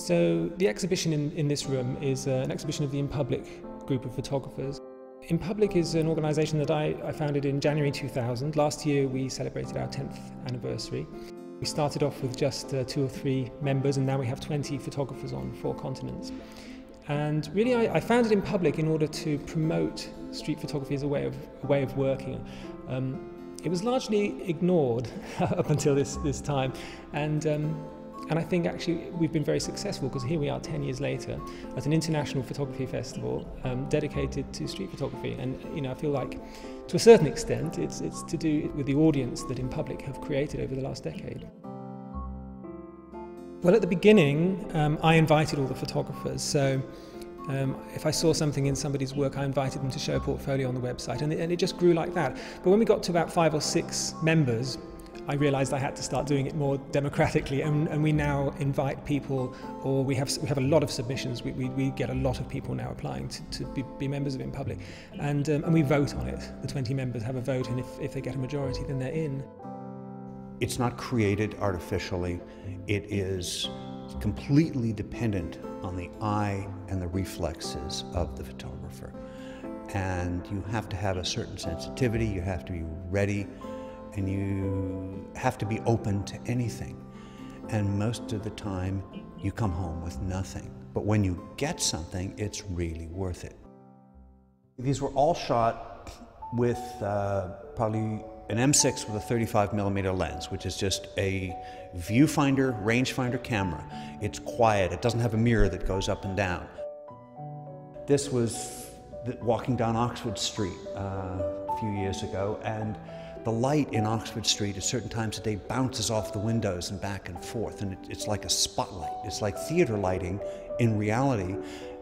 So the exhibition in this room is an exhibition of the In Public group of photographers. In Public is an organisation that I founded in January 2000. Last year we celebrated our 10th anniversary. We started off with just 2 or 3 members, and now we have 20 photographers on 4 continents. And really I founded In Public in order to promote street photography as a way of working. It was largely ignored up until this time, and I think actually we've been very successful, because here we are 10 years later at an international photography festival dedicated to street photography. And I feel like to a certain extent it's to do with the audience that In Public have created over the last decade. Well, at the beginning I invited all the photographers. So if I saw something in somebody's work, I invited them to show a portfolio on the website, and it just grew like that. But when we got to about 5 or 6 members, I realised I had to start doing it more democratically, and we now invite people, or we have a lot of submissions. We get a lot of people now applying to be members of In Public, and we vote on it. The 20 members have a vote, and if they get a majority, then they're in. It's not created artificially. It is completely dependent on the eye and the reflexes of the photographer. And you have to have a certain sensitivity, you have to be ready, and you have to be open to anything. And most of the time, you come home with nothing. But when you get something, it's really worth it. These were all shot with probably an M6 with a 35mm lens, which is just a viewfinder, rangefinder camera. It's quiet, it doesn't have a mirror that goes up and down. This was walking down Oxford Street a few years ago, and the light in Oxford Street at certain times of day bounces off the windows and back and forth, and it's like a spotlight. It's like theater lighting in reality,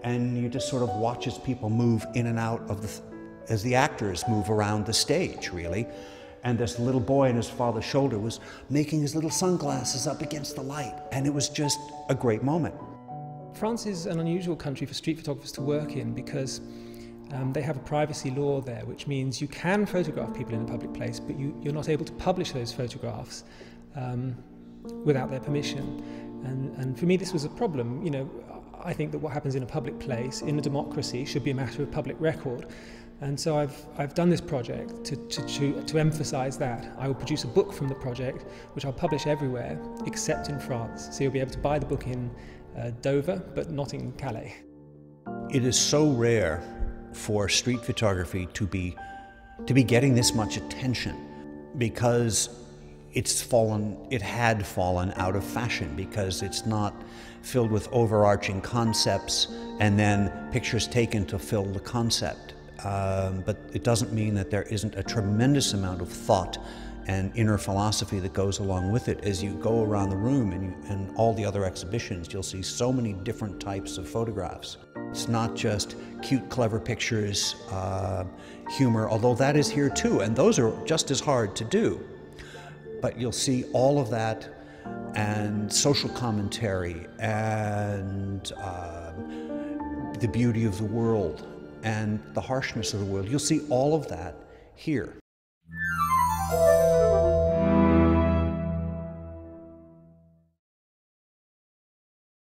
and you just sort of watch as people move in and out of as the actors move around the stage, really. And this little boy on his father's shoulder was making his little sunglasses up against the light, and it was just a great moment. France is an unusual country for street photographers to work in, because they have a privacy law there, which means you can photograph people in a public place, but you're not able to publish those photographs without their permission. And for me this was a problem. I think that what happens in a public place, in a democracy, should be a matter of public record. And so I've done this project to emphasise that. I will produce a book from the project, which I'll publish everywhere except in France. So you'll be able to buy the book in Dover, but not in Calais. It is so rare for street photography to be getting this much attention, because it had fallen out of fashion, because it's not filled with overarching concepts and then pictures taken to fill the concept. But it doesn't mean that there isn't a tremendous amount of thought and inner philosophy that goes along with it. As you go around the room and all the other exhibitions, you'll see so many different types of photographs. It's not just cute, clever pictures, humor, although that is here too, and those are just as hard to do. But you'll see all of that, and social commentary, and the beauty of the world, and the harshness of the world. You'll see all of that here.